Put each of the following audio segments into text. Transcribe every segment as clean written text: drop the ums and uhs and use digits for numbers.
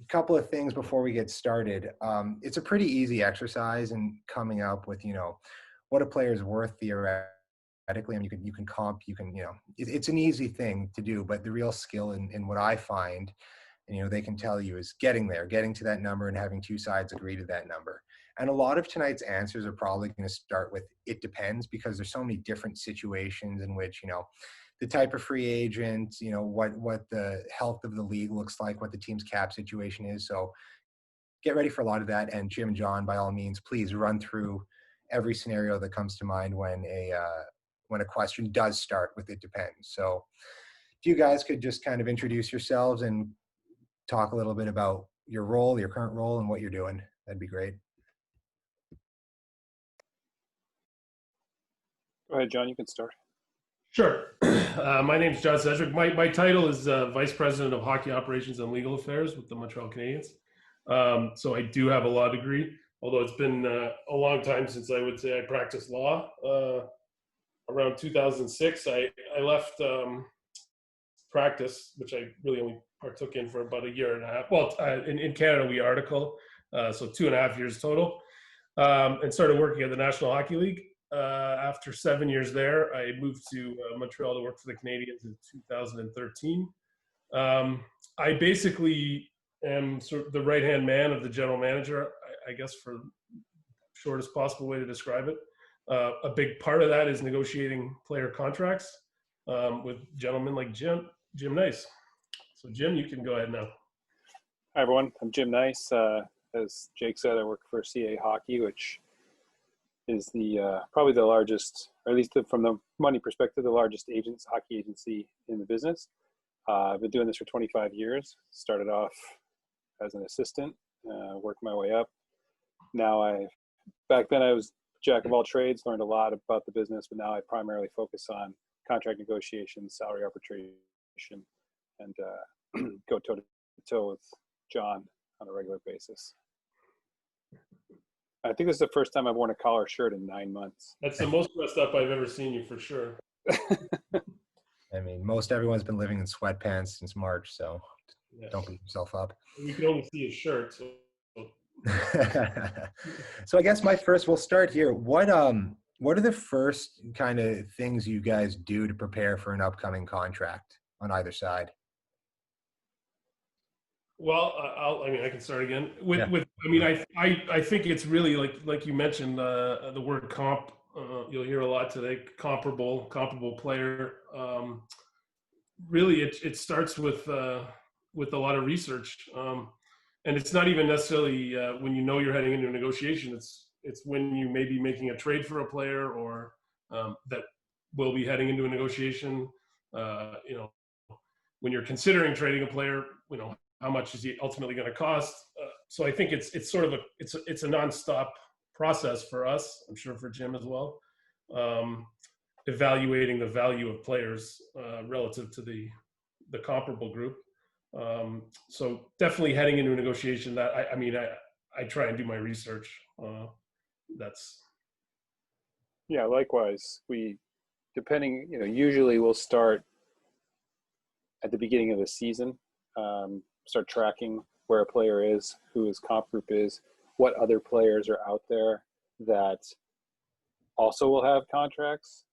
couple of things before we get started. It's a pretty easy exercise in coming up with, what a player is worth theoretically. I mean, you can comp, it's an easy thing to do, but the real skill in what I find, and, they can tell you, is getting there, getting to that number and having two sides agree to that number. And a lot of tonight's answers are probably going to start with "it depends," because there's so many different situations in which, the type of free agent, what the health of the league looks like, what the team's cap situation is. So get ready for a lot of that. And Jim and John, by all means, please run through every scenario that comes to mind when a question does start with "it depends." So if you guys could just kind of introduce yourselves and talk a little bit about your role, your current role, and what you're doing, that'd be great. Go ahead, John, you can start. Sure. My name is John Sedgwick. My title is Vice President of Hockey Operations and Legal Affairs with the Montreal Canadiens. So I do have a law degree, although it's been a long time since I would say I practiced law. Around 2006, I left practice, which I really only partook in for about a year and a half. Well, in Canada, we article, so 2.5 years total, and started working at the National Hockey League. After 7 years there, I moved to Montreal to work for the Canadiens in 2013. I basically am sort of the right-hand man of the general manager, I guess, for shortest possible way to describe it. A big part of that is negotiating player contracts with gentlemen like Jim Nice. So Jim, you can go ahead now. Hi everyone, I'm Jim Nice. As Jake said, I work for CA Hockey, which is the probably the largest, or at least from the money perspective, the largest hockey agency in the business. I've been doing this for 25 years. Started off as an assistant, worked my way up. Back then I was jack of all trades, learned a lot about the business, but now I primarily focus on contract negotiations, salary arbitration, and go toe to toe with John on a regular basis. I think this is the first time I've worn a collar shirt in 9 months. That's the most dressed up I've ever seen you, for sure. I mean, most everyone's been living in sweatpants since March, so Yes. Don't beat yourself up. We can only see his shirt. So. So I guess we'll start here. What are the first kind of things you guys do to prepare for an upcoming contract on either side? Well, I can start again I think it's really like you mentioned, the word comp. You'll hear a lot today. Comparable player. Really, it starts with a lot of research, and it's not even necessarily when you're heading into a negotiation. It's when you may be making a trade for a player, or that will be heading into a negotiation. When you're considering trading a player, how much is he ultimately going to cost? So I think it's sort of it's a nonstop process for us. I'm sure for Jim as well, evaluating the value of players relative to the comparable group. So definitely heading into a negotiation, that I try and do my research. Yeah, likewise. Usually we'll start at the beginning of the season. Start tracking where a player is, who his comp group is, what other players are out there that also will have contracts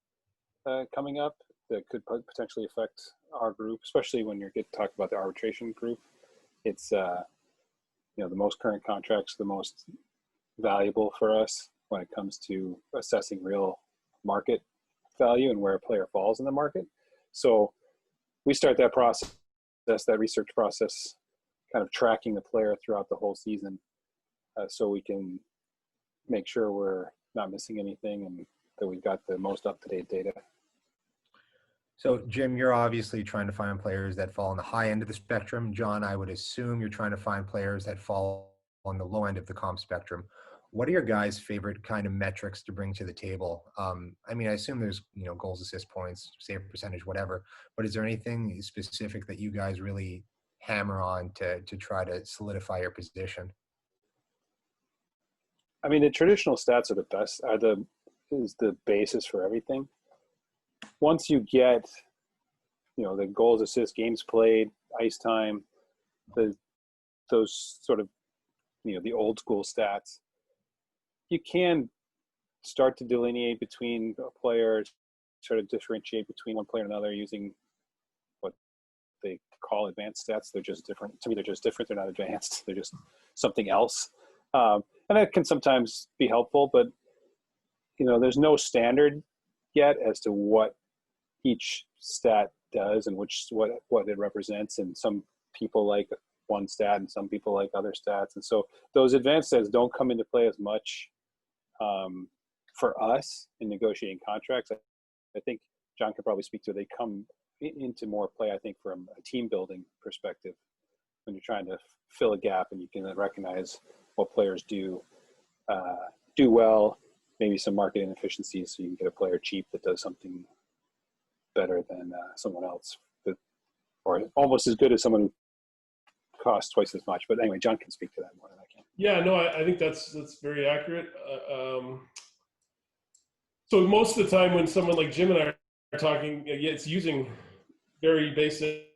coming up that could potentially affect our group, especially when you're getting to talk about the arbitration group. It's the most current contracts, the most valuable for us when it comes to assessing real market value and where a player falls in the market. So we start that process, that research process, kind of tracking the player throughout the whole season, so we can make sure we're not missing anything and that we've got the most up-to-date data. So Jim, you're obviously trying to find players that fall on the high end of the spectrum. John, I would assume you're trying to find players that fall on the low end of the comp spectrum. What are your guys' favorite kind of metrics to bring to the table? I assume there's, goals, assist points, save percentage, whatever, but is there anything specific that you guys really hammer on to try to solidify your position? The traditional stats are the best, is the basis for everything. Once you get, the goals, assists, games played, ice time, the those sort of, the old school stats, you can start to delineate between a player, sort of differentiate between one player and another using what they call advanced stats. They're just different. To me, they're just different. They're not advanced. They're just something else. And that can sometimes be helpful, but, there's no standard yet as to what each stat does and what it represents. And some people like one stat and some people like other stats. And so those advanced stats don't come into play as much for us in negotiating contracts. I think John could probably speak to it. They come into more play, I think, from a team building perspective when you're trying to fill a gap and you can then recognize what players do well, maybe some market inefficiencies, so you can get a player cheap that does something better than someone else, or almost as good as someone who costs twice as much. But anyway, John can speak to that more than I can. Yeah, no, I think that's very accurate. So most of the time when someone like Jim and I are talking, it's using very basic,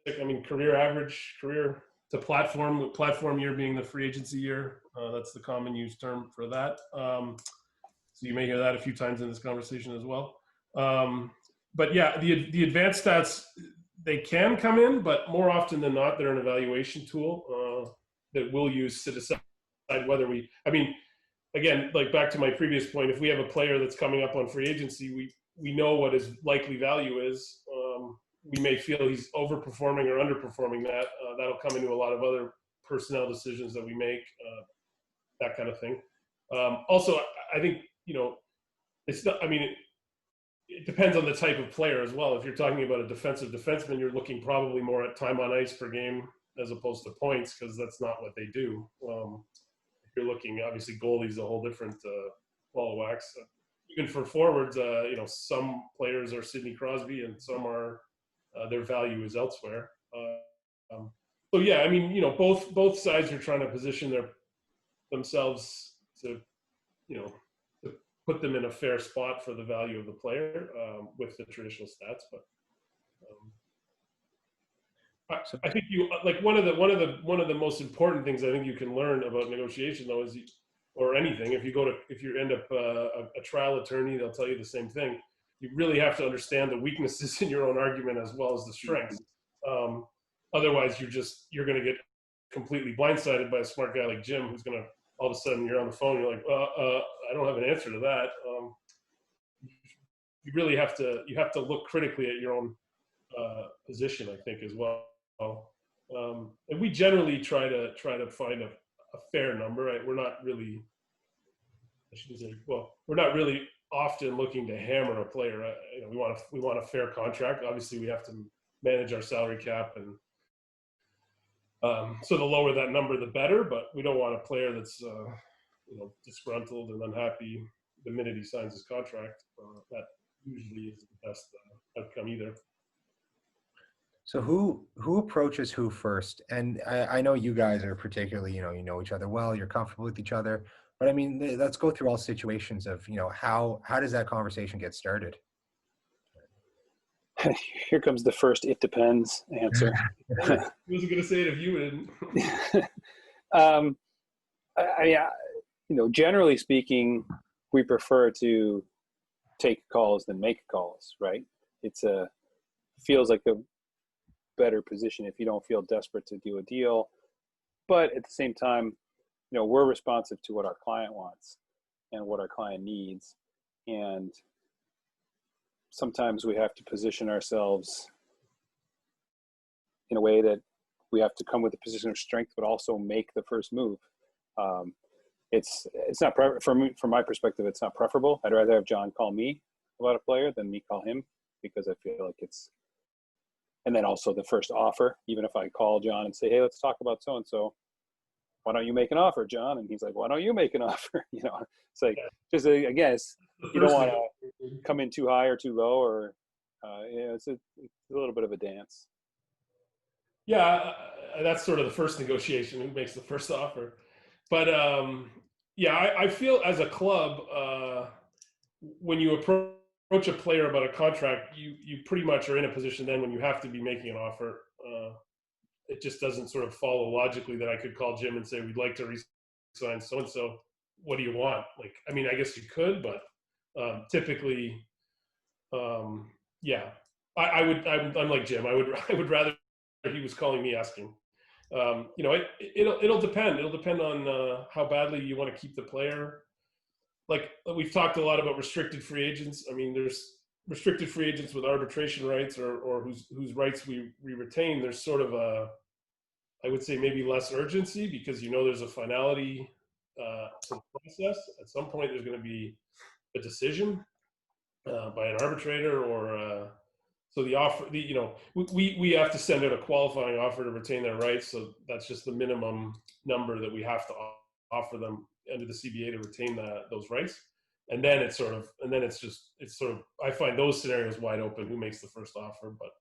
career average, career to platform year being the free agency year. That's the common use term for that. So you may hear that a few times in this conversation as well. But yeah, the advanced stats, they can come in, but more often than not, they're an evaluation tool that we'll use to decide whether again, like back to my previous point, if we have a player that's coming up on free agency, we know what his likely value is. We may feel he's overperforming or underperforming that. That'll come into a lot of other personnel decisions that we make, that kind of thing. Also, I think, it's not, it depends on the type of player as well. If you're talking about a defensive defenseman, you're looking probably more at time on ice per game as opposed to points, because that's not what they do. If you're looking, obviously goalie's a whole different ball of wax. Even for forwards, some players are Sidney Crosby and some are their value is elsewhere. So yeah, both sides are trying to position themselves to, to put them in a fair spot for the value of the player with the traditional stats. But I think one of the most important things I think you can learn about negotiation, though, is or anything. If you end up a trial attorney, they'll tell you the same thing. You really have to understand the weaknesses in your own argument as well as the strengths. Otherwise, you're going to get completely blindsided by a smart guy like Jim, who's going to all of a sudden you're on the phone. You're like, I don't have an answer to that. You really have to look critically at your own position, I think, as well. And we generally try to find a fair number. Right? We're not really often looking to hammer a player. We want a fair contract. Obviously, we have to manage our salary cap, and so the lower that number, the better. But we don't want a player that's disgruntled and unhappy the minute he signs his contract. That usually is the best outcome either. So who approaches who first? And I know you guys are particularly, you know each other well, you're comfortable with each other. But let's go through all situations of, how does that conversation get started? Here comes the first "it depends" answer. I wasn't going to say it if you didn't. Generally speaking, we prefer to take calls than make calls, right? Feels like a better position if you don't feel desperate to do a deal. But at the same time, we're responsive to what our client wants and what our client needs. And sometimes we have to position ourselves in a way that we have to come with a position of strength, but also make the first move. It's not from my perspective, it's not preferable. I'd rather have John call me about a player than me call him, because I feel like and then also the first offer, even if I call John and say, hey, let's talk about so-and-so. Why don't you make an offer, John? And he's like, why don't you make an offer? It's like, just again, you don't want to come in too high or too low, or it's a little bit of a dance. Yeah, that's sort of the first negotiation. Who makes the first offer? But I feel as a club, when you approach a player about a contract, you pretty much are in a position then when you have to be making an offer. it just doesn't sort of follow logically that I could call Jim and say, we'd like to re-sign so-and-so. What do you want? Like, I mean, I guess you could, but typically, yeah, I'm like Jim. I would rather he was calling me asking. It'll depend. It'll depend on how badly you want to keep the player. Like we've talked a lot about restricted free agents. I mean, there's restricted free agents with arbitration rights or whose rights we retain. There's sort of I would say maybe less urgency because there's a finality to the process. At some point, there's going to be a decision by an arbitrator or so the offer. We have to send out a qualifying offer to retain their rights. So that's just the minimum number that we have to offer them under the CBA to retain those rights. And then it's sort of I find those scenarios wide open. Who makes the first offer? But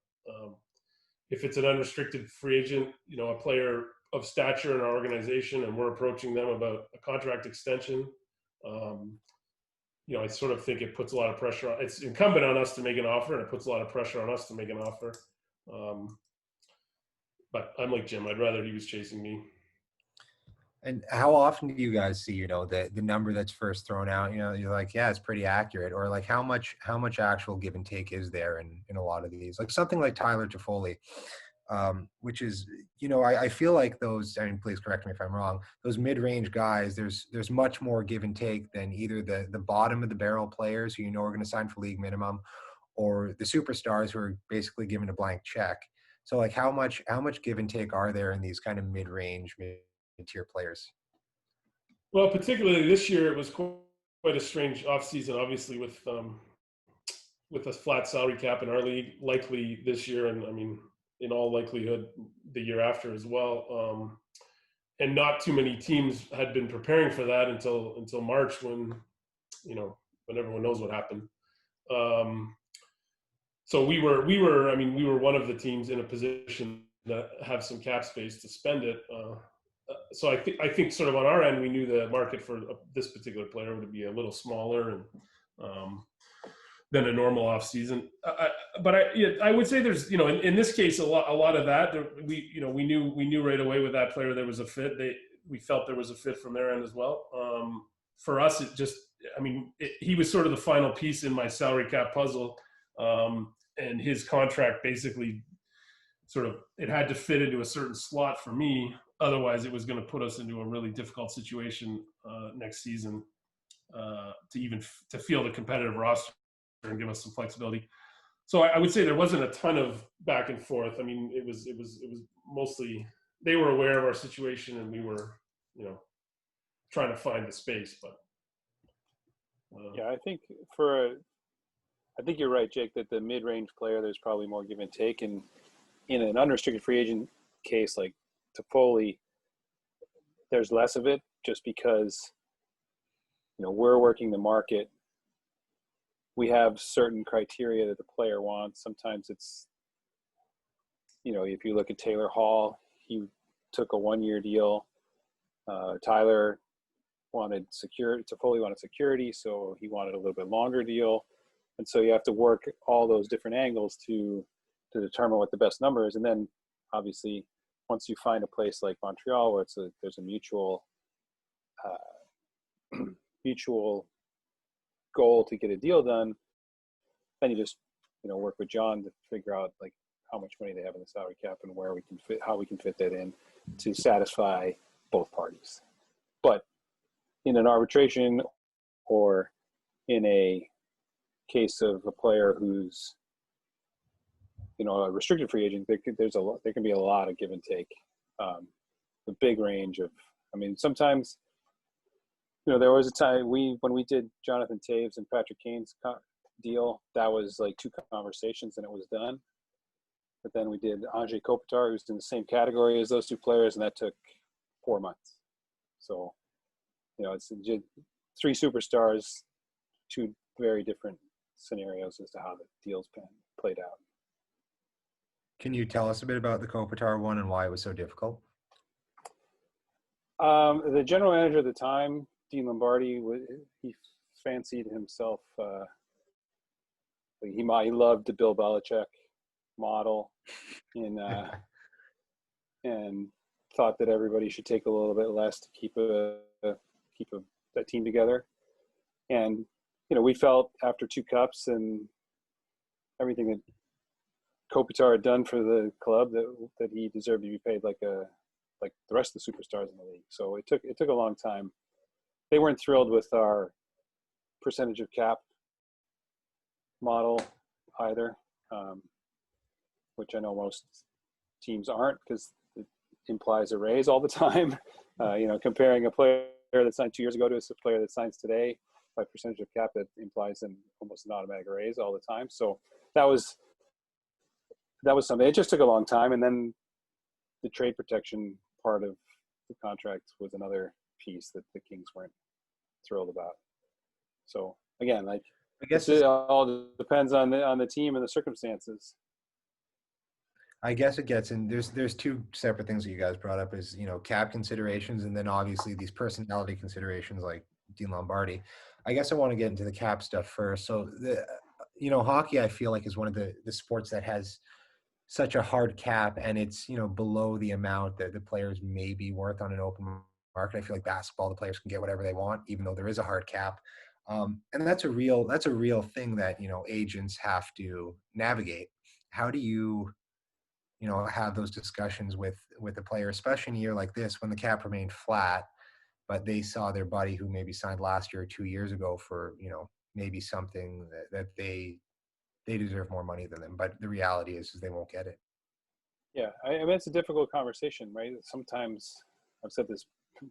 if it's an unrestricted free agent, a player of stature in our organization, and we're approaching them about a contract extension, I sort of think it puts a lot of pressure on. It's incumbent on us to make an offer, and it puts a lot of pressure on us to make an offer. But I'm like Jim. I'd rather he was chasing me. And how often do you guys see, the number that's first thrown out, you're like, yeah, it's pretty accurate, or like how much actual give and take is there in a lot of these, like something like Tyler Toffoli, which is, I feel like those, I mean, please correct me if I'm wrong, those mid-range guys, there's much more give and take than either the bottom of the barrel players who are going to sign for league minimum, or the superstars who are basically given a blank check. So like how much give and take are there in these kind of mid-range, mid-tier players? Well, particularly this year, it was quite a strange offseason, obviously with a flat salary cap in our league, likely this year, and I mean, in all likelihood, the year after as well. And not too many teams had been preparing for that until March, when everyone knows what happened. So we were one of the teams in a position that have some cap space to spend it. So I think sort of on our end, we knew the market for this particular player would be a little smaller and than a normal off season. But I would say there's, in this case, a lot of that we knew right away with that player there was a fit. We felt there was a fit from their end as well. For us, it just, he was sort of the final piece in my salary cap puzzle, and his contract basically sort of, it had to fit into a certain slot for me. Otherwise, it was going to put us into a really difficult situation next season to field a competitive roster and give us some flexibility. So I would say there wasn't a ton of back and forth. I mean, it was mostly they were aware of our situation, and we were, trying to find the space. But yeah, I think you're right, Jake, that the mid-range player, there's probably more give and take, and in an unrestricted free agent case like Toffoli, there's less of it, just because we're working the market. We have certain criteria that the player wants. Sometimes it's, if you look at Taylor Hall, he took a 1-year deal. Tyler wanted security. Toffoli wanted security, so he wanted a little bit longer deal. And so you have to work all those different angles to determine what the best number is. And then obviously, once you find a place like Montreal where there's a mutual goal to get a deal done, then you just work with John to figure out like how much money they have in the salary cap and how we can fit that in to satisfy both parties. But in an arbitration or in a case of a player who's a restricted free agent, there can be a lot of give and take, a big range of. Sometimes there was a time when we did Jonathan Toews and Patrick Kane's deal, that was like 2 conversations and it was done. But then we did Anze Kopitar, who's in the same category as those 2 players, and that took 4 months. So, it's 3 superstars, 2 very different scenarios as to how the deal's been played out. Can you tell us a bit about the Kopitar one and why it was so difficult? The general manager at the time, Dean Lombardi, he fancied himself. He loved the Bill Belichick model in and thought that everybody should take a little bit less to keep a team together. And we felt after 2 cups and everything that Kopitar had done for the club that he deserved to be paid like the rest of the superstars in the league. So it took a long time. They weren't thrilled with our percentage of cap model either, which I know most teams aren't, because it implies a raise all the time. Comparing a player that signed 2 years ago to a player that signs today by percentage of cap, that implies almost an automatic raise all the time. So that was something. It just took a long time, and then the trade protection part of the contract was another piece that the Kings weren't thrilled about. So again, I guess it all depends on the team and the circumstances. I guess it gets in. There's 2 separate things that you guys brought up, is cap considerations, and then obviously these personality considerations like Dean Lombardi. I guess I want to get into the cap stuff first. So hockey, I feel like, is one of the sports that has such a hard cap, and it's below the amount that the players may be worth on an open market. I feel like basketball, the players can get whatever they want, even though there is a hard cap. And that's a real thing that agents have to navigate. How do you have those discussions with the player, especially in a year like this when the cap remained flat, but they saw their buddy who maybe signed last year or 2 years ago for maybe something that they deserve more money than them, but the reality is they won't get it. Yeah, I mean, it's a difficult conversation, right? Sometimes I've said this,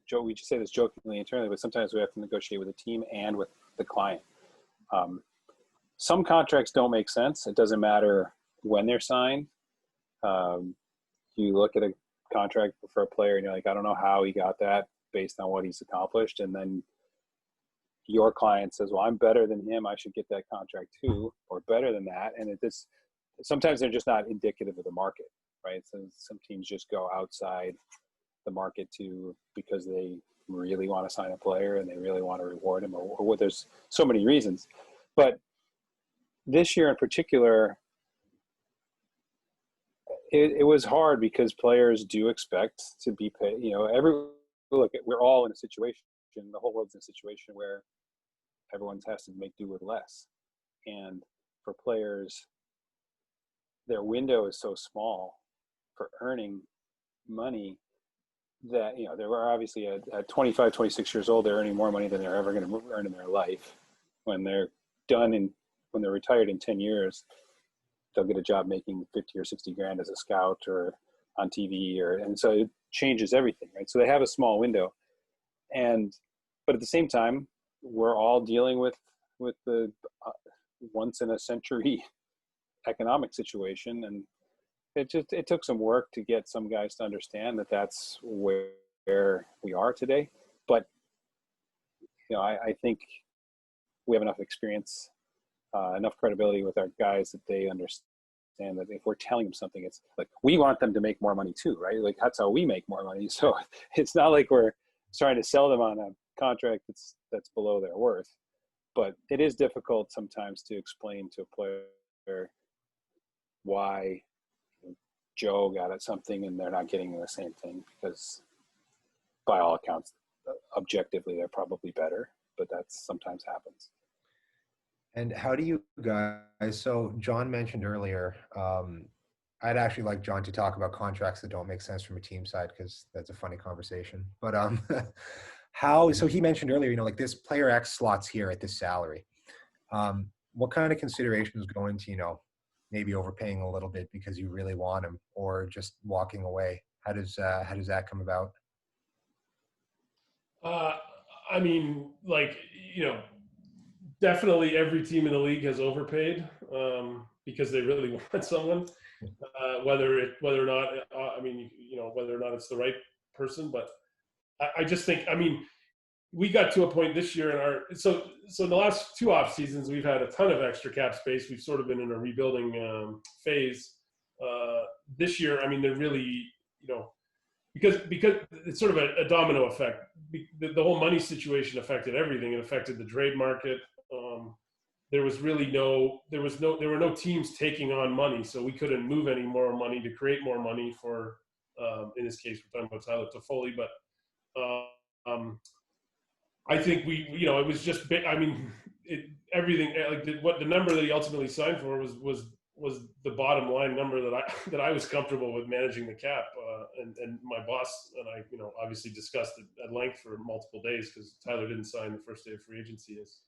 Joe, we just say this jokingly internally, but sometimes we have to negotiate with the team and with the client. Some contracts don't make sense. It doesn't matter when they're signed. You look at a contract for a player and you're like, I don't know how he got that based on what he's accomplished. And then your client says, well, I'm better than him, I should get that contract too, or better than that. And sometimes they're just not indicative of the market, right? So some teams just go outside the market because they really want to sign a player and they really want to reward him, or there's so many reasons. But this year in particular, it was hard because players do expect to be paid. We're all in a situation, the whole world's in a situation where everyone has to make do with less. And for players, their window is so small for earning money that, they were obviously at 25, 26 years old, they're earning more money than they're ever going to earn in their life. When they're when they're retired in 10 years, they'll get a job making 50 or 60 grand as a scout or on TV, and so it changes everything, right? So they have a small window, but at the same time, we're all dealing with the once in a century economic situation, and it took some work to get some guys to understand that that's where we are today. But I think we have enough experience, enough credibility with our guys that they understand that if we're telling them something, it's like we want them to make more money too, right? Like that's how we make more money. So it's not like we're trying to sell them on a contract that's below their worth. But it is difficult sometimes to explain to a player why Joe got at something and they're not getting the same thing, because by all accounts, objectively, they're probably better, but that sometimes happens. And how do you guys, so John mentioned earlier, I'd actually like John to talk about contracts that don't make sense from a team side, because that's a funny conversation. But so he mentioned earlier, like this player X slots here at this salary. What kind of considerations go into, maybe overpaying a little bit because you really want him, or just walking away? How does that come about? I mean, definitely every team in the league has overpaid because they really want someone, whether or not it's the right person. But I just think, we got to a point this year so in the last 2 off seasons, we've had a ton of extra cap space. We've sort of been in a rebuilding phase. This year, they're really, because it's sort of a domino effect. The whole money situation affected everything. It affected the trade market. There were no teams taking on money, so we couldn't move any more money to create more money for in this case, we're talking about Tyler Toffoli, but I think it was just big. I mean, everything like the number that he ultimately signed for was the bottom line number that I was comfortable with managing the cap, and my boss and I, obviously discussed it at length for multiple days because Tyler didn't sign the first day of free agency, as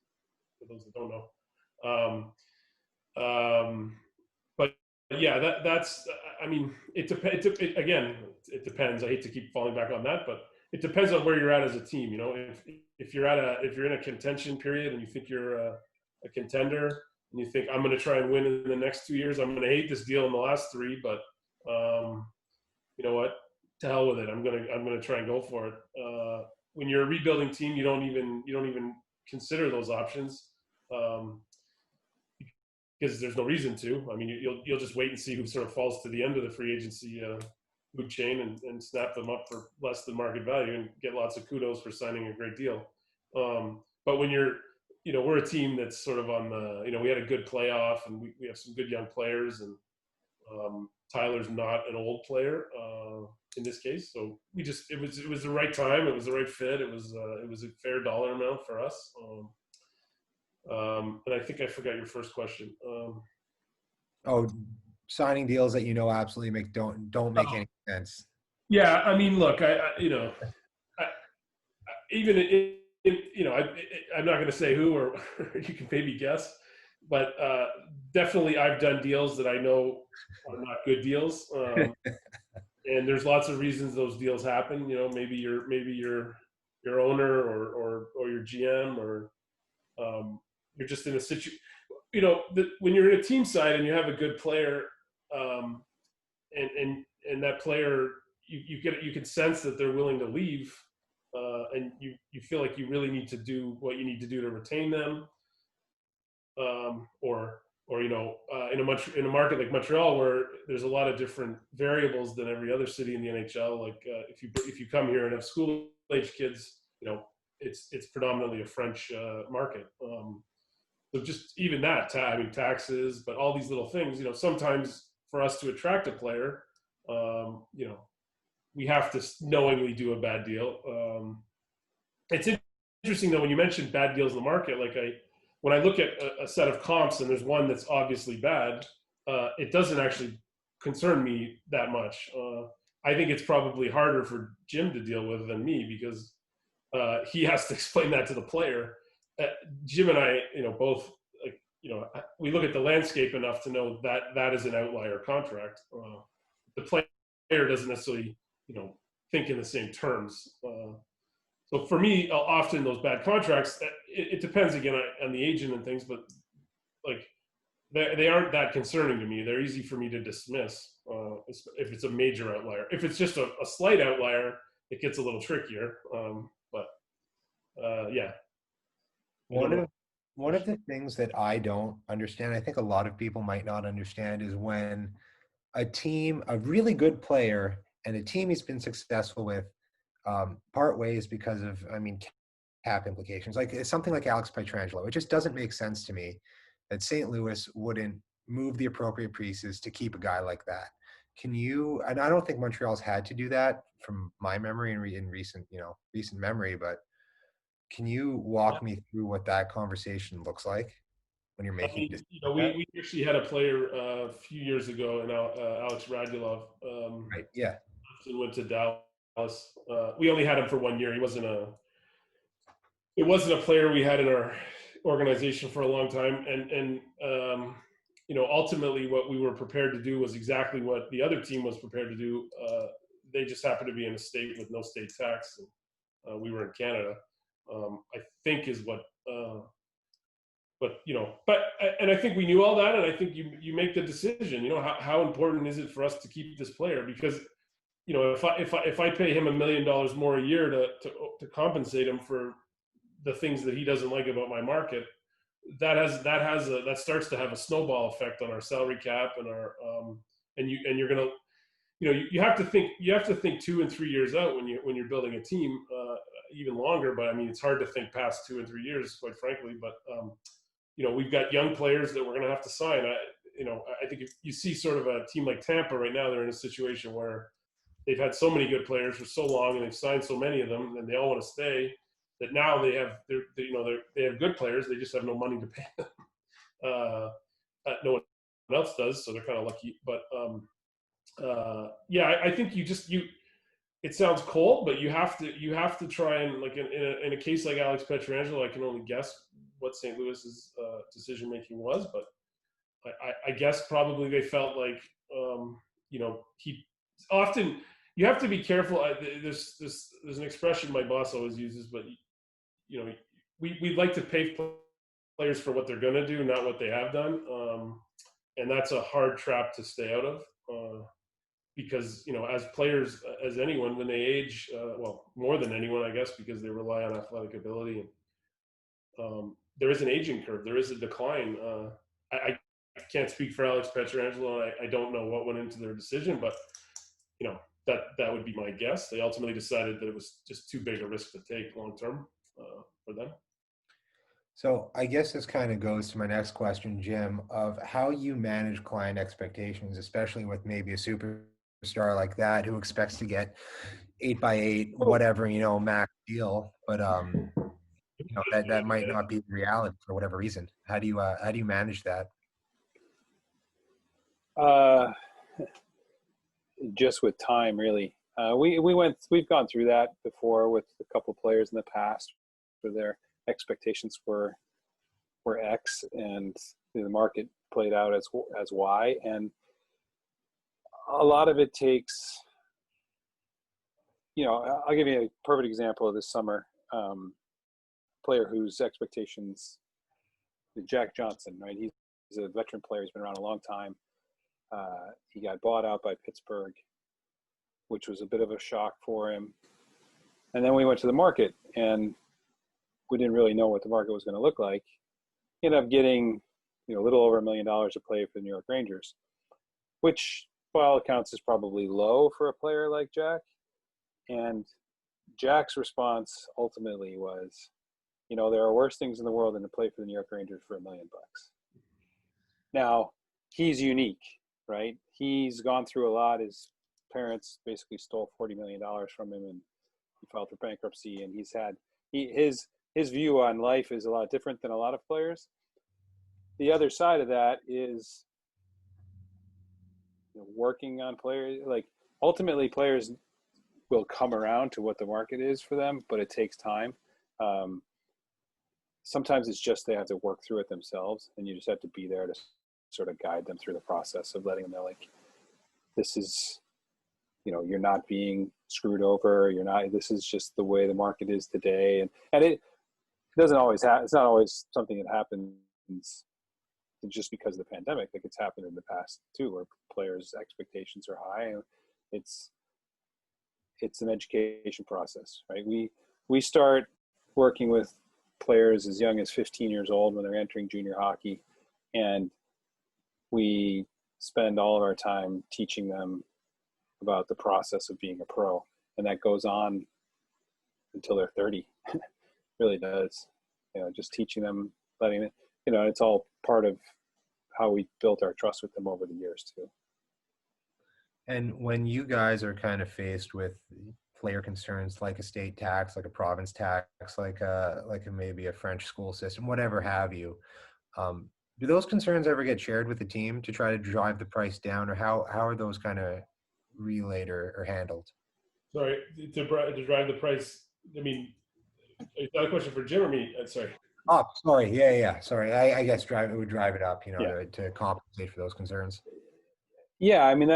for those that don't know. But yeah, that's. I mean, it depends. Again, it depends. I hate to keep falling back on that, but it depends on where you're at as a team. If you're in a contention period and you think you're a contender and you think I'm going to try and win in the next 2 years, I'm going to hate this deal in the last 3, but you know what? To hell with it. I'm going to try and go for it. When you're a rebuilding team, you don't even consider those options. Because there's no reason to. I mean, you'll just wait and see who sort of falls to the end of the free agency food chain and snap them up for less than market value and get lots of kudos for signing a great deal. But when we're a team that's sort of on the, we had a good playoff and we have some good young players, and Tyler's not an old player in this case. So it was the right time. It was the right fit. It was a fair dollar amount for us. And I think I forgot your first question. Signing deals that absolutely don't make any sense. Yeah, I mean, look, I'm not going to say who, or you can maybe guess, but definitely I've done deals that I know are not good deals, and there's lots of reasons those deals happen. Maybe your owner or your GM or you're just in a situation. When you're in a team side and you have a good player, and that player, you can sense that they're willing to leave, and you feel like you really need to do what you need to do to retain them, in a market like Montreal where there's a lot of different variables than every other city in the NHL. Like if you come here and have school age kids, it's predominantly a French market. So just even that, taxes, but all these little things, sometimes for us to attract a player, we have to knowingly do a bad deal. It's interesting though, when you mentioned bad deals in the market, when I look at a set of comps and there's one that's obviously bad, it doesn't actually concern me that much. I think it's probably harder for Jim to deal with than me because he has to explain that to the player. Jim and I, both, we look at the landscape enough to know that that is an outlier contract. The player doesn't necessarily, think in the same terms. So for me, often those bad contracts, it depends again on the agent and things, but they aren't that concerning to me. They're easy for me to dismiss if it's a major outlier. If it's just a slight outlier, it gets a little trickier. Yeah. One of the things that I don't understand, I think a lot of people might not understand, is when a really good player and a team he's been successful with part ways because of, cap implications. Like something like Alex Pietrangelo. It just doesn't make sense to me that St. Louis wouldn't move the appropriate pieces to keep a guy like that. And I don't think Montreal's had to do that from my memory in recent memory, but can you walk me through what that conversation looks like when you're making decisions? We actually had a player a few years ago, and Alex Radulov. Right. Yeah. Went to Dallas. We only had him for 1 year. It wasn't a player we had in our organization for a long time, and ultimately what we were prepared to do was exactly what the other team was prepared to do. They just happened to be in a state with no state tax, and we were in Canada. I think is what, and I think we knew all that, and I think you make the decision. How important is it for us to keep this player? Because if I pay him $1 million more a year to compensate him for the things that he doesn't like about my market, that starts to have a snowball effect on our salary cap and our and you're gonna you have to think 2 and 3 years out when you're building a team, even longer. But it's hard to think past 2 and 3 years, quite frankly. But we've got young players that we're gonna have to sign. I think if you see sort of a team like Tampa right now, they're in a situation where they've had so many good players for so long, and they've signed so many of them, and they all want to stay. That now they have they have good players. They just have no money to pay them. No one else does, so they're kind of lucky. But yeah, I think it sounds cold, but you have to try and, like, in a case like Alex Pietrangelo, I can only guess what St. Louis's decision making was, but I guess probably they felt like he often, you have to be careful. There's an expression my boss always uses, but we'd like to pay players for what they're going to do, not what they have done, and that's a hard trap to stay out of. Because as players, as anyone, when they age, well, more than anyone, I guess, because they rely on athletic ability, and there is an aging curve. There is a decline. I can't speak for Alex Pietrangelo. I don't know what went into their decision, but that would be my guess. They ultimately decided that it was just too big a risk to take long term for them. So I guess this kind of goes to my next question, Jim, of how you manage client expectations, especially with maybe a superstar like that who expects to get 8x8, whatever, max deal, but that might not be reality for whatever reason. How do you manage that? Just with time, really. We've gone through that before with a couple players in the past where their expectations were X and the market played out as Y, and a lot of it takes, I'll give you a perfect example of this summer. Player whose expectations, Jack Johnson, right? He's a veteran player. He's been around a long time. He got bought out by Pittsburgh, which was a bit of a shock for him. And then we went to the market, and we didn't really know what the market was going to look like. He ended up getting, a little over $1 million to play for the New York Rangers, which, by all accounts, is probably low for a player like Jack. And Jack's response ultimately was, there are worse things in the world than to play for the New York Rangers for $1 million. Now, he's unique, right? He's gone through a lot. His parents basically stole $40 million from him, and he filed for bankruptcy. And his view on life is a lot different than a lot of players. The other side of that is working on players. Like, ultimately, players will come around to what the market is for them, but it takes time. Sometimes it's just they have to work through it themselves, and you just have to be there to sort of guide them through the process of letting them know, like, this is, you're not being screwed over. This is just the way the market is today. And it doesn't always happen. It's not always something that happens just because of the pandemic. Like, it's happened in the past too, where players' expectations are high. It's an education process, right? We start working with players as young as 15 years old when they're entering junior hockey, and we spend all of our time teaching them about the process of being a pro, and that goes on until they're 30. Really does. Just teaching them, letting it, it's all part of how we built our trust with them over the years too. And when you guys are kind of faced with player concerns like a state tax, like a province tax, like maybe a French school system, whatever have you, do those concerns ever get shared with the team to try to drive the price down, or how are those kind of relayed or handled? Sorry, to drive the price. I mean, is that a question for Jim or me? Sorry. Oh, sorry. Yeah. Sorry. I guess it would drive it up, Yeah. to compensate for those concerns. Yeah, I mean,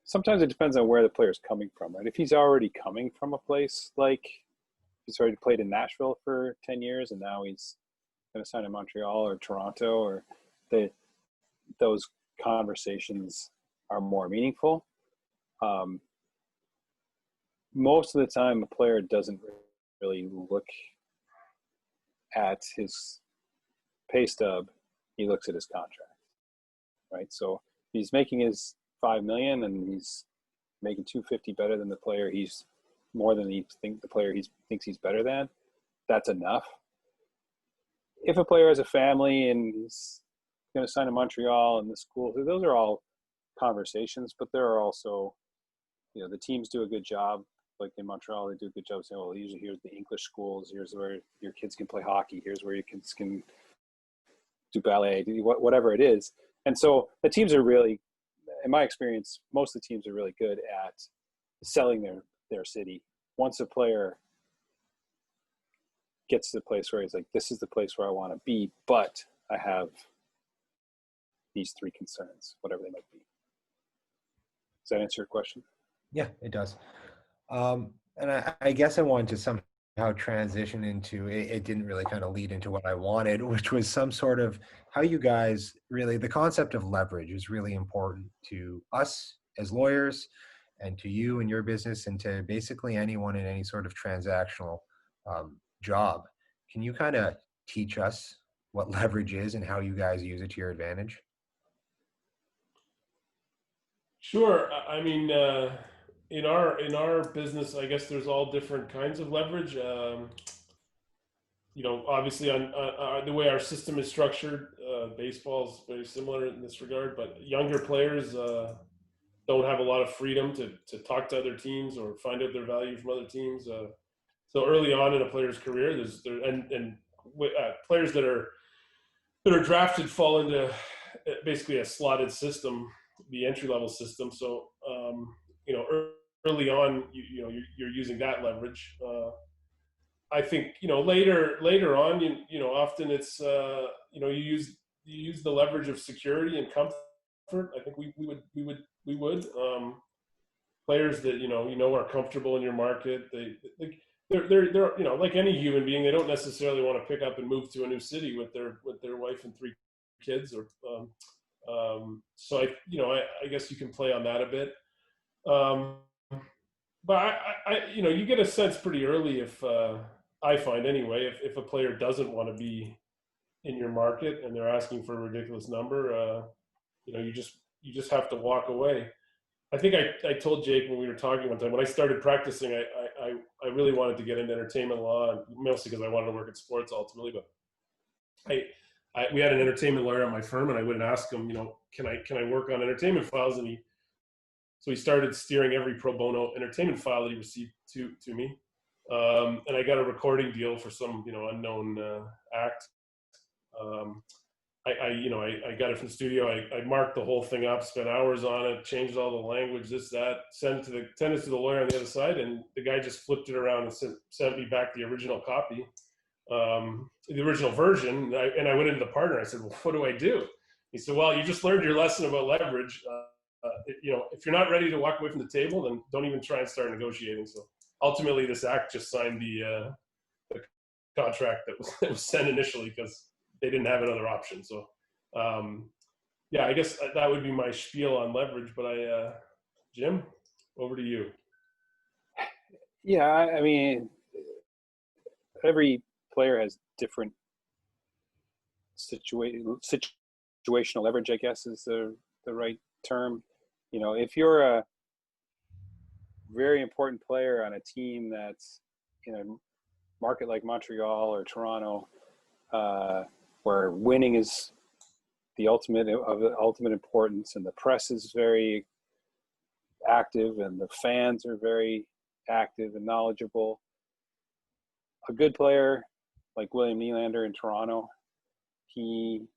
sometimes it depends on where the player's coming from, right? If he's already coming from a place, like he's already played in Nashville for 10 years and now he's going to sign in Montreal or Toronto, or those conversations are more meaningful. Most of the time, a player doesn't really look at his pay stub. He looks at his contract, right? So he's making his $5 million and he's making $250 better than the player he's thinks he's better than. That's enough. If a player has a family and he's going to sign in Montreal and the school, those are all conversations, but there are also, the teams do a good job. Like in Montreal, they do a good job saying, well, usually here's the English schools, here's where your kids can play hockey, here's where your kids can do ballet, do whatever it is. And so the teams are really, in my experience, most of the teams are really good at selling their city. Once a player gets to the place where he's like, this is the place where I want to be, but I have these 3 concerns, whatever they might be. Does that answer your question? Yeah, it does. And I guess I wanted to somehow transition into it. It didn't really kind of lead into what I wanted, which was some sort of how you guys really, the concept of leverage is really important to us as lawyers and to you and your business and to basically anyone in any sort of transactional job. Can you kind of teach us what leverage is and how you guys use it to your advantage? Sure. I mean, in our business, I guess there's all different kinds of leverage. Obviously on the way our system is structured, baseball is very similar in this regard, but younger players don't have a lot of freedom to talk to other teams or find out their value from other teams. So early on in a player's career, players that are drafted fall into basically a slotted system, the entry level system. So early on, you're using that leverage. I think later on, often it's you use the leverage of security and comfort. I think we would players that are comfortable in your market. They're like any human being. They don't necessarily want to pick up and move to a new city with their wife and 3 kids, or so I guess you can play on that a bit. But you get a sense pretty early if I find anyway, if a player doesn't want to be in your market and they're asking for a ridiculous number, you just have to walk away. I think I told Jake when we were talking one time, when I started practicing, I really wanted to get into entertainment law, mostly because I wanted to work in sports ultimately. But we had an entertainment lawyer at my firm, and I would ask him, can I work on entertainment files? And so he started steering every pro bono entertainment file that he received to me. And I got a recording deal for some, unknown act. I got it from the studio. I marked the whole thing up, spent hours on it, changed all the language, this, that, sent it to the lawyer on the other side, and the guy just flipped it around and sent me back the original copy, the original version. And I went into the partner. I said, well, what do I do? He said, well, you just learned your lesson about leverage. If you're not ready to walk away from the table, then don't even try and start negotiating. So ultimately, this act just signed the contract that was sent initially because they didn't have another option. So, I guess that would be my spiel on leverage. But Jim, over to you. Yeah, I mean, every player has different situational leverage, I guess is the right term. If you're a very important player on a team that's in a market like Montreal or Toronto, where winning is the ultimate importance, and the press is very active, and the fans are very active and knowledgeable. A good player like William Nylander in Toronto, he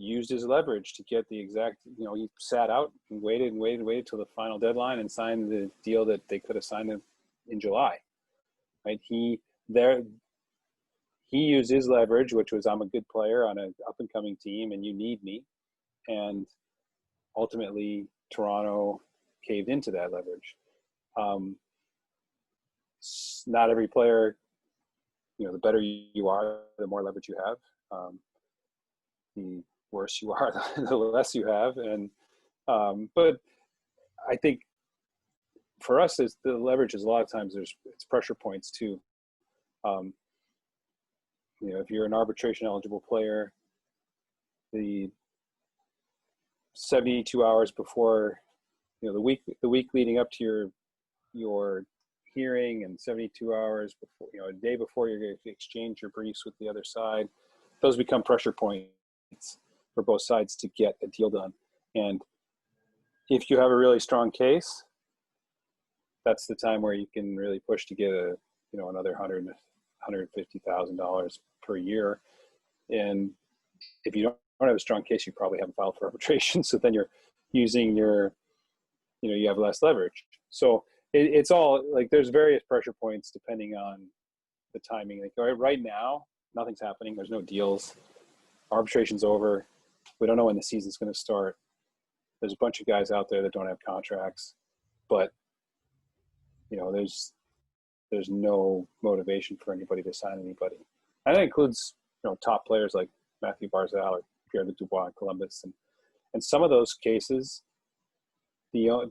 used his leverage to get the exact, he sat out and waited till the final deadline and signed the deal that they could have signed in July, right? He used his leverage, which was, I'm a good player on an up and coming team and you need me. And ultimately Toronto caved into that leverage. Not every player, the better you are, the more leverage you have. The worse you are, the less you have. And but I think for us, the leverage is a lot of times it's pressure points too. If you're an arbitration eligible player, the 72 hours before, the week leading up to your hearing, and 72 hours before, a day before you're going to exchange your briefs with the other side, those become pressure points for both sides to get a deal done. And if you have a really strong case, that's the time where you can really push to get another $150,000 per year. And if you don't have a strong case, you probably haven't filed for arbitration. So then you're using you have less leverage. So it's all like there's various pressure points depending on the timing. Like right now, nothing's happening. There's no deals. Arbitration's over. We don't know when the season's going to start. There's a bunch of guys out there that don't have contracts, but there's no motivation for anybody to sign anybody. And that includes top players like Matthew Barzal or Pierre-Luc Dubois in Columbus, and some of those cases,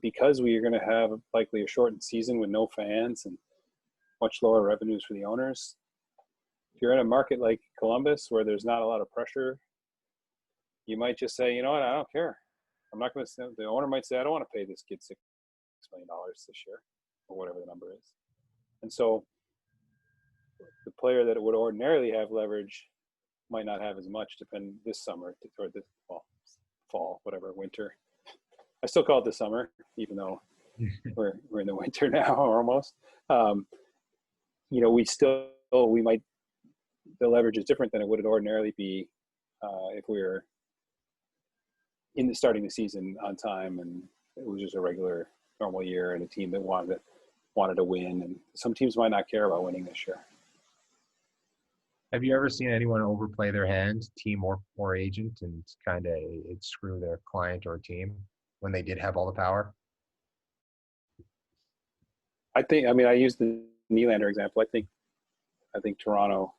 because we are going to have likely a shortened season with no fans and much lower revenues for the owners. If you're in a market like Columbus where there's not a lot of pressure, you might just say, you know what, I don't care. I'm not going to. The owner might say, I don't want to pay this kid $6 million this year, or whatever the number is. And so the player that would ordinarily have leverage might not have as much depending this summer or this fall, whatever, winter. I still call it the summer, even though we're in the winter now or almost. The leverage is different than it would ordinarily be if we were starting the season on time and it was just a regular normal year and a team that wanted to win. And some teams might not care about winning this year. Have you ever seen anyone overplay their hand, team or agent, and kind of screw their client or team when they did have all the power? I used the Nylander example. I think Toronto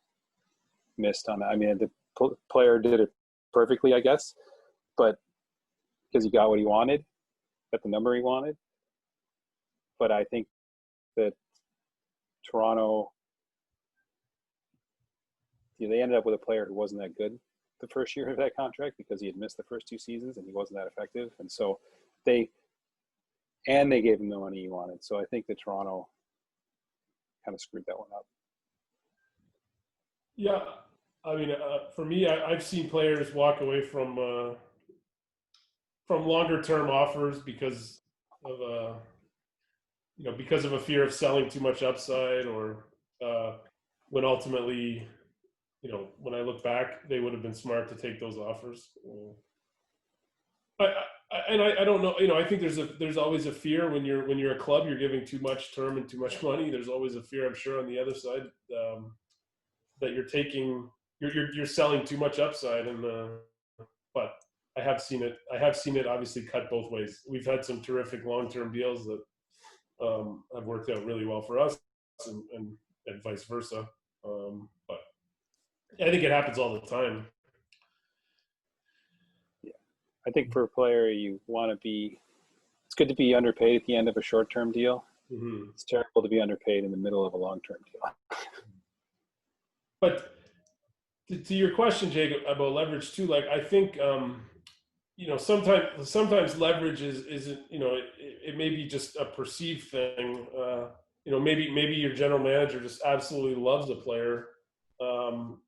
missed on that. I mean, the player did it perfectly, I guess, but because he got what he wanted, got the number he wanted. But I think that Toronto, they ended up with a player who wasn't that good the first year of that contract because he had missed the first 2 seasons and he wasn't that effective. And so they gave him the money he wanted. So I think that Toronto kind of screwed that one up. Yeah. I mean, for me, I've seen players walk away from longer term offers because of a fear of selling too much upside, or when ultimately, when I look back, they would have been smart to take those offers. I don't know. I think there's always a fear when you're a club, you're giving too much term and too much money. There's always a fear, I'm sure, on the other side that you're selling too much upside. But I have seen it obviously cut both ways. We've had some terrific long-term deals that have worked out really well for us, and vice versa. But I think it happens all the time. Yeah, I think for a player, it's good to be underpaid at the end of a short-term deal. Mm-hmm. It's terrible to be underpaid in the middle of a long-term deal. But to your question, Jake, about leverage too, like I think sometimes leverage isn't, it may be just a perceived thing. Maybe your general manager just absolutely loves a player, and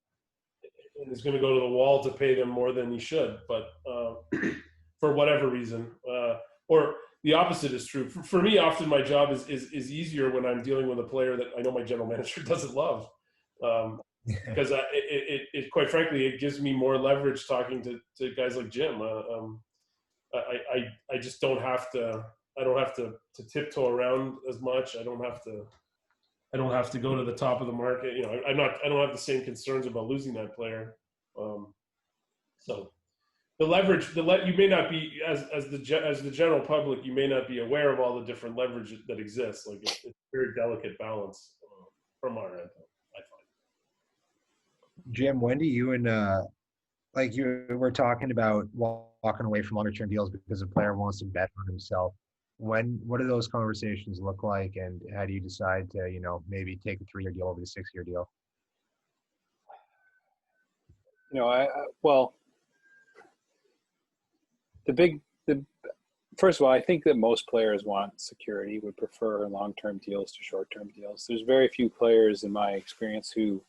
is going to go to the wall to pay them more than he should, but for whatever reason, or the opposite is true. For me, often my job is easier when I'm dealing with a player that I know my general manager doesn't love. Because it quite frankly, it gives me more leverage talking to guys like Jim. I just don't have to tiptoe around as much. I don't have to go to the top of the market. I don't have the same concerns about losing that player. So the leverage, you may not be as the general public, you may not be aware of all the different leverage that exists. Like it's a very delicate balance from our end. Jim, when do you and like you were talking about walking away from longer term deals because a player wants to bet on himself? What do those conversations look like, and how do you decide to maybe take a 3-year deal over the 6-year deal? First of all, I think that most players want security, would prefer long-term deals to short-term deals. There's very few players in my experience who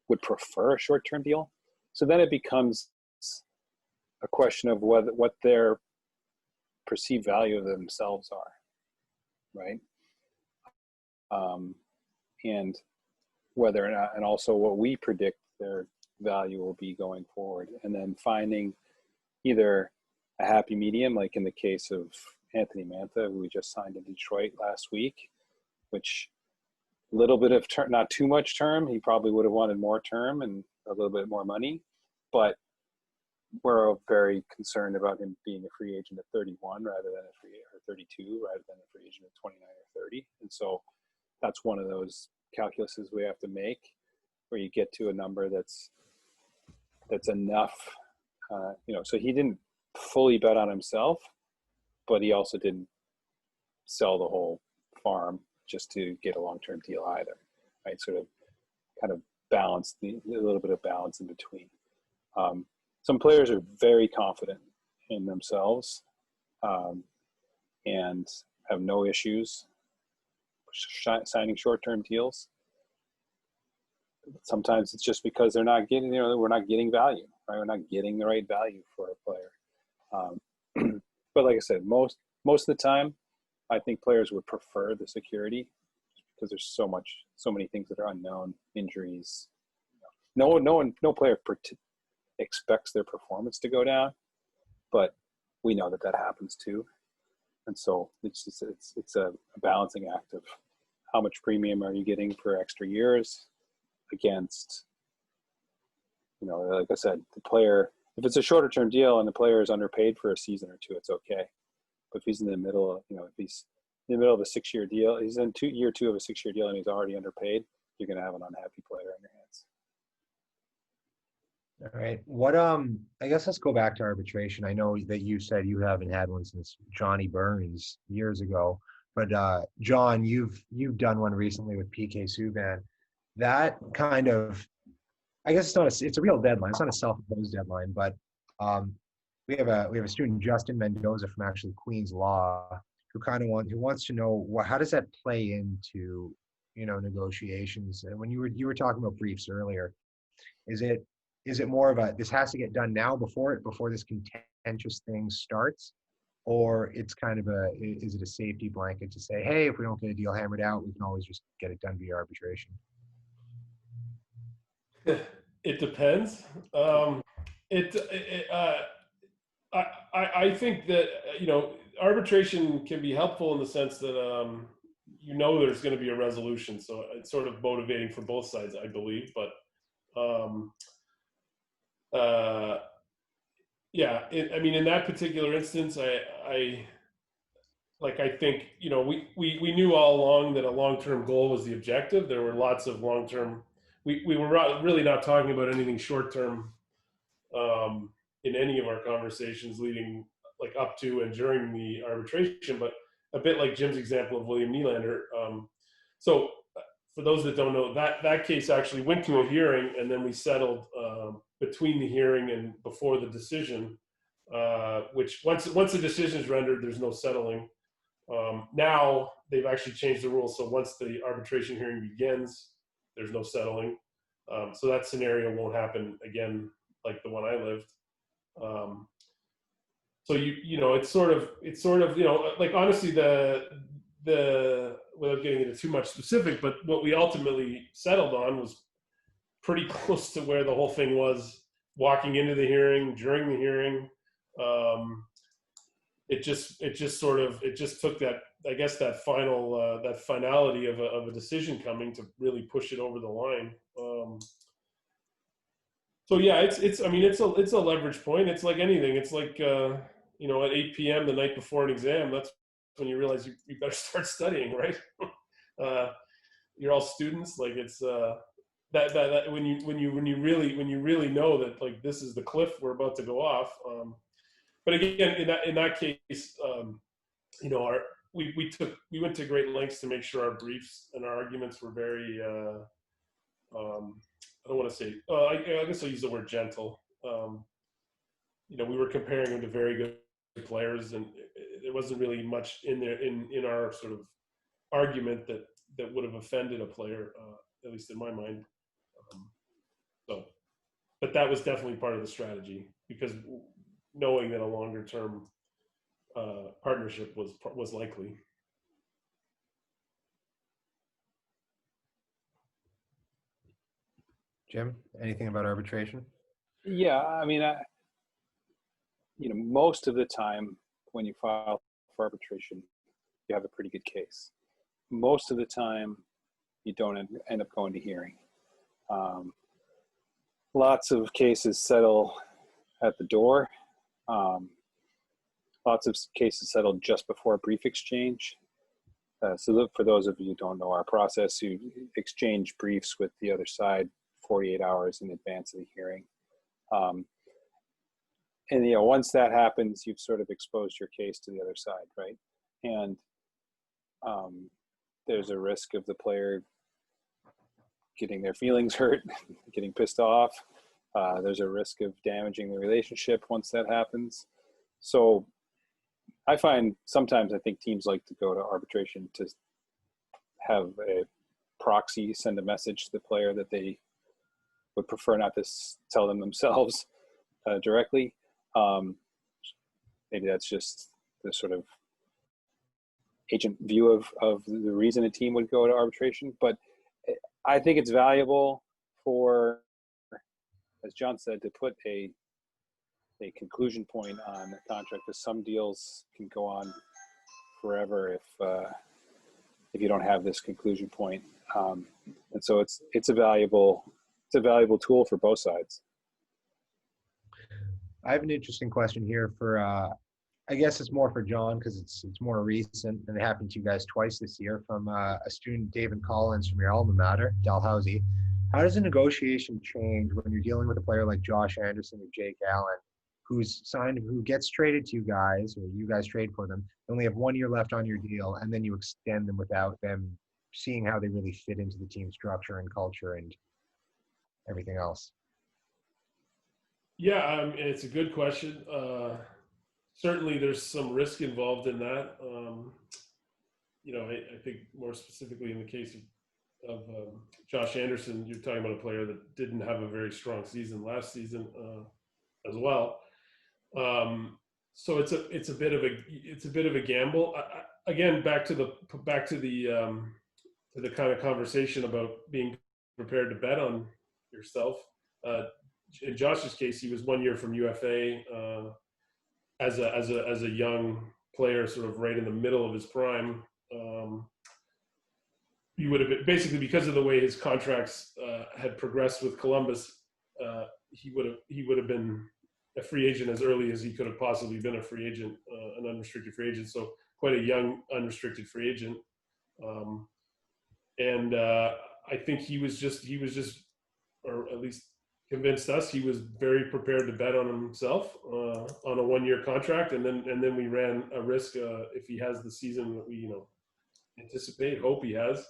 would prefer a short-term deal. So then it becomes a question of what their perceived value of themselves are, right? And whether or not, and also what we predict their value will be going forward, and then finding either a happy medium, like in the case of Anthony Mantha, who we just signed in Detroit last week, which a little bit of term, not too much term. He probably would have wanted more term and a little bit more money, but we're very concerned about him being a free agent at 31 rather than a free, or 32 rather than a free agent at 29 or 30. And so that's one of those calculuses we have to make, where you get to a number that's enough. So he didn't fully bet on himself, but he also didn't sell the whole farm just to get a long-term deal either, right? Sort of kind of balance, a little bit of balance in between. Some players are very confident in themselves and have no issues signing short-term deals. Sometimes it's just because they're not getting, we're not getting value, right? We're not getting the right value for a player. But like I said, most of the time, I think players would prefer the security because there's so many things that are unknown, injuries. No player expects their performance to go down, but we know that happens too. And so it's a balancing act of how much premium are you getting for extra years against, like I said, the player, if it's a shorter term deal and the player is underpaid for a season or two, it's okay. But if he's in the middle, if he's in the middle of a 6-year deal, he's in year two of a 6-year deal and he's already underpaid, you're going to have an unhappy player on your hands. All right. What I guess let's go back to arbitration. I know that you said you haven't had one since Johnny Burns years ago, but John, you've done one recently with PK Subban. That kind of, I guess it's a real deadline. It's not a self-imposed deadline, but we have a student, Justin Mendoza from actually Queen's Law, who wants to know how does that play into negotiations. And when you were talking about briefs earlier, is it more of a, this has to get done now before this contentious thing starts, or it's kind of is it a safety blanket to say, hey, if we don't get a deal hammered out, we can always just get it done via arbitration? It depends. I think that arbitration can be helpful in the sense that there's going to be a resolution, so it's sort of motivating for both sides, I believe. But in that particular instance, I think we knew all along that a long-term goal was the objective. There were lots of long-term. We were really not talking about anything short-term in any of our conversations leading up to and during the arbitration, but a bit like Jim's example of William Nylander. So for those that don't know, that case actually went to a hearing, and then we settled between the hearing and before the decision, which once the decision is rendered, there's no settling. Now they've actually changed the rules, so once the arbitration hearing begins, there's no settling. So that scenario won't happen again like the one I lived. So it's sort of honestly the without getting into too much specific, but what we ultimately settled on was pretty close to where the whole thing was walking into the hearing, during the hearing. It just took that, I guess, that finality of a decision coming to really push it over the line. So yeah, it's a leverage point. It's like anything. It's like at 8 p.m. the night before an exam, that's when you realize you better start studying, right? You're all students. Like it's that when you really know that this is the cliff we're about to go off. But again, in that case, we went to great lengths to make sure our briefs and our arguments were very. I don't want to say. I guess I'll use the word gentle. We were comparing them to very good players, and there wasn't really much in there in our sort of argument that would have offended a player, at least in my mind. But that was definitely part of the strategy, because knowing that a longer term partnership was likely. Jim, anything about arbitration? Yeah, I mean, most of the time when you file for arbitration, you have a pretty good case. Most of the time, you don't end up going to hearing. Lots of cases settle at the door. Lots of cases settle just before a brief exchange. So for those of you who don't know our process, you exchange briefs with the other side 48 hours in advance of the hearing. And once that happens, you've sort of exposed your case to the other side, right? And there's a risk of the player getting their feelings hurt, getting pissed off. There's a risk of damaging the relationship once that happens. So I find sometimes I think teams like to go to arbitration to have a proxy send a message to the player that they would prefer not to tell them themselves directly. Maybe that's just the sort of agent view of the reason a team would go to arbitration. But I think it's valuable for, as John said, to put a conclusion point on the contract, because some deals can go on forever if you don't have this conclusion point. And so it's a valuable tool for both sides. I have an interesting question here for, I guess it's more for John because it's more recent and it happened to you guys twice this year from a student, David Collins from your alma mater, Dalhousie. How does a negotiation change when you're dealing with a player like Josh Anderson or Jake Allen, who gets traded to you guys, or you guys trade for them, they only have 1 year left on your deal, and then you extend them without them seeing how they really fit into the team structure and culture and everything else? Yeah, it's a good question. Certainly, there's some risk involved in that. I think more specifically in the case of Josh Anderson, you're talking about a player that didn't have a very strong season last season as well. So it's a bit of a gamble. Again, back to the kind of conversation about being prepared to bet on yourself. In Josh's case, he was 1 year from UFA as a young player, sort of right in the middle of his prime. He would have been, basically, because of the way his contracts had progressed with Columbus, he would have been a free agent as early as he could have possibly been a free agent, an unrestricted free agent. So quite a young unrestricted free agent. And I think he was just, or at least convinced us, he was very prepared to bet on himself on a 1 year contract. And then we ran a risk if he has the season that we, hope he has,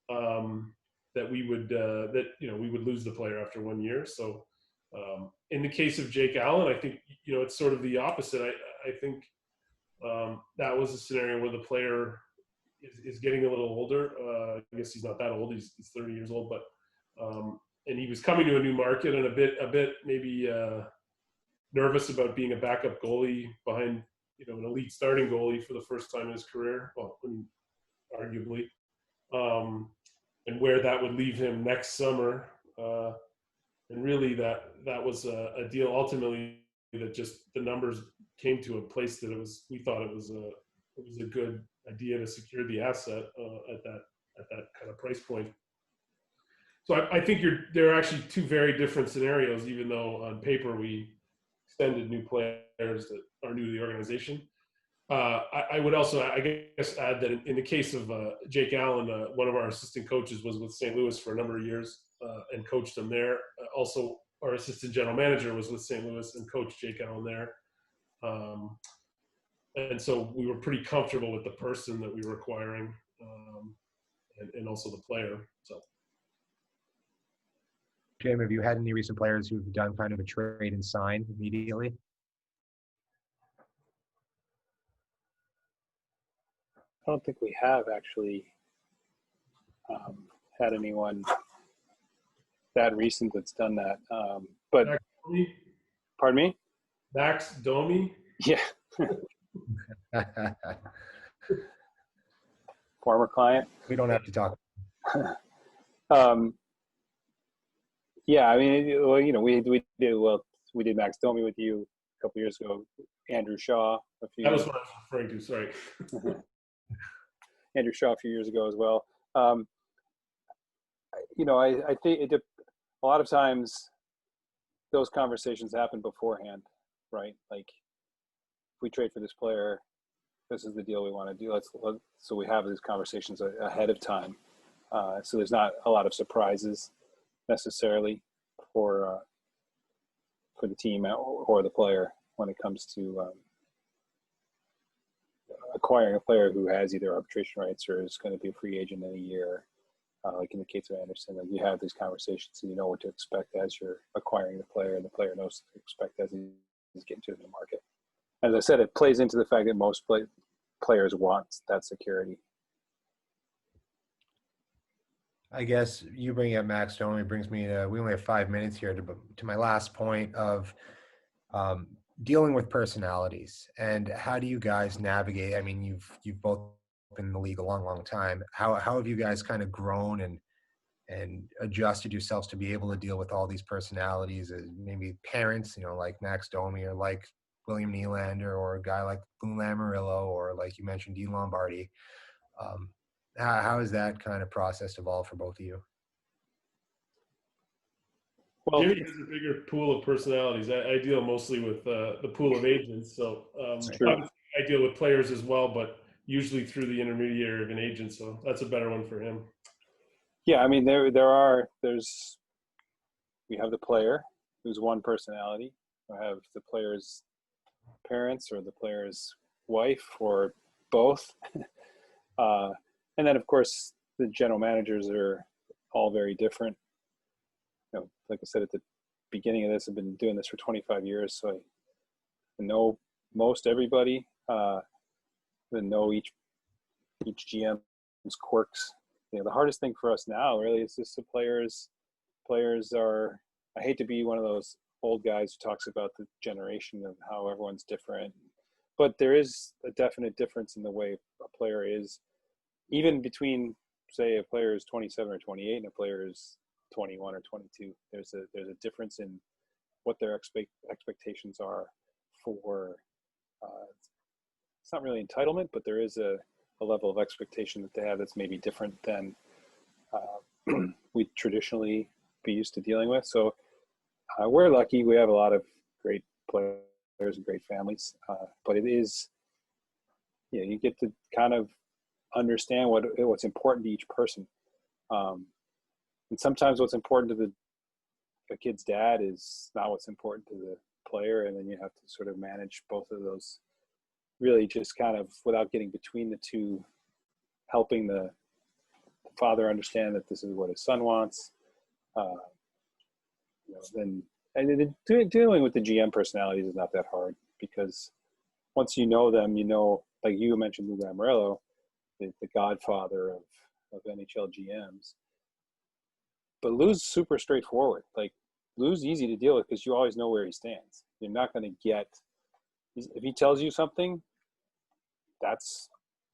that we would lose the player after 1 year. So in the case of Jake Allen, I think, it's sort of the opposite. I think that was a scenario where the player is getting a little older. I guess he's not that old. He's 30 years old, but and he was coming to a new market and a bit maybe nervous about being a backup goalie behind, an elite starting goalie for the first time in his career. Well, arguably, and where that would leave him next summer. And really that was a deal ultimately that just the numbers came to a place that we thought it was a good idea to secure the asset at that kind of price point. So I think there are actually two very different scenarios, even though on paper we extended new players that are new to the organization. I would also, I guess, add that in the case of Jake Allen, one of our assistant coaches was with St. Louis for a number of years and coached him there. Also, our assistant general manager was with St. Louis and coached Jake Allen there. And so we were pretty comfortable with the person that we were acquiring and also the player. So. Jim, have you had any recent players who've done kind of a trade and sign immediately? I don't think we have actually had anyone that recent that's done that. But Max Domi? Pardon me? Max Domi? Yeah. Former client. We don't have to talk. um, yeah, I mean, well, we did Max Domi with you a couple years ago. Think Shaw a few. That was what I was referring to. Sorry. Andrew Shaw a few years ago as well. I think a lot of times those conversations happen beforehand, right? Like, if we trade for this player, this is the deal we want to do. So we have these conversations ahead of time. So there's not a lot of surprises necessarily for the team or the player when it comes to acquiring a player who has either arbitration rights or is going to be a free agent in a year. Like in the case of Anderson, like, you have these conversations and you know what to expect as you're acquiring the player, and the player knows what to expect as he's getting to the market. As I said, it plays into the fact that most players want that security. I guess you bringing up Max Domi brings me to, we only have 5 minutes here to my last point of dealing with personalities, and how do you guys navigate? I mean, you've both been in the league a long time. How have you guys kind of grown and adjusted yourselves to be able to deal with all these personalities, as maybe parents, like Max Domi, or like William Nylander, or a guy like Lou Lamoriello, or like you mentioned, Dean Lombardi. How has that kind of process evolved for both of you? Well, Jimmy has a bigger pool of personalities. I deal mostly with the pool of agents. So obviously I deal with players as well, but usually through the intermediary of an agent. So that's a better one for him. Yeah, I mean, we have the player who's one personality. We have the player's parents or the player's wife or both. And then, of course, the general managers are all very different. Like I said at the beginning of this, I've been doing this for 25 years, so I know most everybody. I know each GM's quirks. The hardest thing for us now really is just the players. Players are, I hate to be one of those old guys who talks about the generation of how everyone's different, but there is a definite difference in the way a player is, even between, say, a player is 27 or 28 and a player is 21 or 22. There's a difference in what their expectations are for, it's not really entitlement, but there is a level of expectation that they have that's maybe different than we traditionally be used to dealing with. So we're lucky. We have a lot of great players and great families, but it is, you get to kind of understand what's important to each person. And sometimes what's important to a kid's dad is not what's important to the player, and then you have to sort of manage both of those, really just kind of without getting between the two, helping the father understand that this is what his son wants. Then dealing with the GM personalities is not that hard, because once you know them, like you mentioned Lou Lamoriello, the godfather of NHL GMs. But Lou's super straightforward. Like, Lou's easy to deal with because you always know where he stands. You're not going to get, if he tells you something,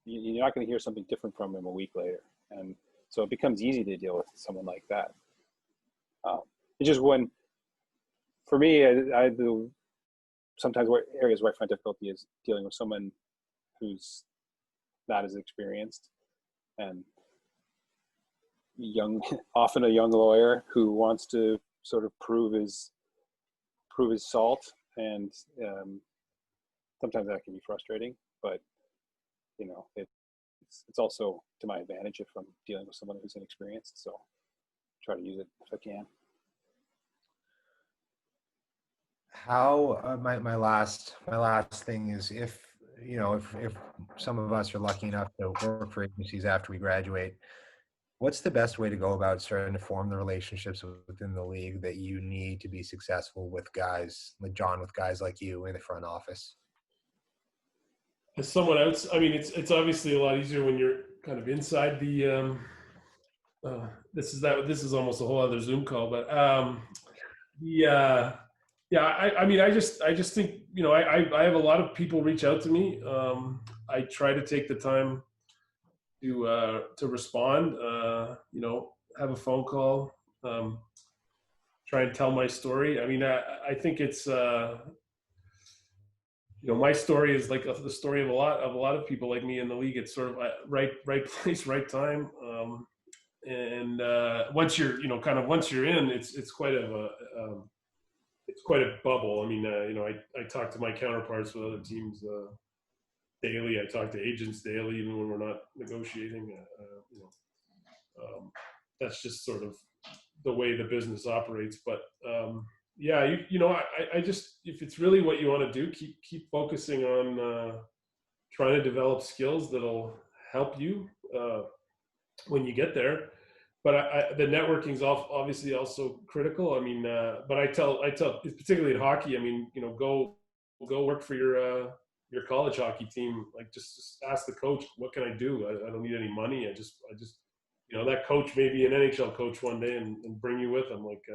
you're not going to hear something different from him a week later. And so it becomes easy to deal with someone like that. It's just for me, I do sometimes areas where I find difficulty is dealing with someone who's not as experienced and often a young lawyer who wants to sort of prove his salt, and sometimes that can be frustrating. But it's also to my advantage if I'm dealing with someone who's inexperienced. So try to use it if I can. How my last thing is, if some of us are lucky enough to work for agencies after we graduate, what's the best way to go about starting to form the relationships within the league that you need to be successful with guys like John, with guys like you in the front office? As someone else, I mean, it's obviously a lot easier when you're kind of inside the. This is almost a whole other Zoom call, but Yeah, I mean, I just think, you know, I have a lot of people reach out to me. I try to take the time to respond, you know, have a phone call, try and tell my story. I mean, I think it's, you know, my story is like the story of a lot of people like me in the league. It's sort of right place, right time. And once you're, you know, kind of once you're in, it's quite it's quite a bubble. I mean, you know, I talk to my counterparts with other teams daily. I talk to agents daily, even when we're not negotiating. You know, that's just sort of the way the business operates. But yeah, you know, I just, if it's really what you want to do, keep focusing on trying to develop skills that'll help you when you get there. But the networking is obviously also critical. I mean, but I tell, particularly in hockey, I mean, you know, go work for your college hockey team. Like, just ask the coach, what can I do? I don't need any money. I just, you know, that coach may be an NHL coach one day and bring you with them. Like,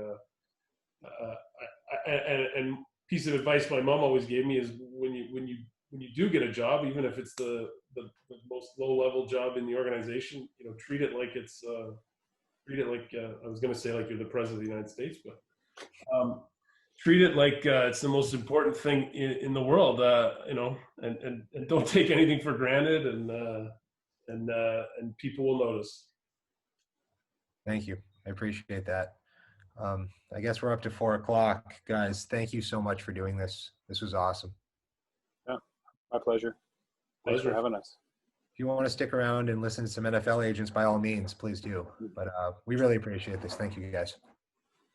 and piece of advice my mom always gave me is when you do get a job, even if it's the most low level job in the organization, you know, treat it like it's I was going to say like you're the president of the United States, but treat it like it's the most important thing in the world, you know, and don't take anything for granted, and people will notice. Thank you. I appreciate that. I guess we're up to 4:00, guys. Thank you so much for doing this. This was awesome. Yeah, my pleasure. Thanks for having us. If you want to stick around and listen to some NFL agents, by all means, please do. But we really appreciate this. Thank you, guys.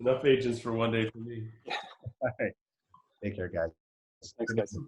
Enough agents for one day for me. All right. Take care, guys. Thanks, guys.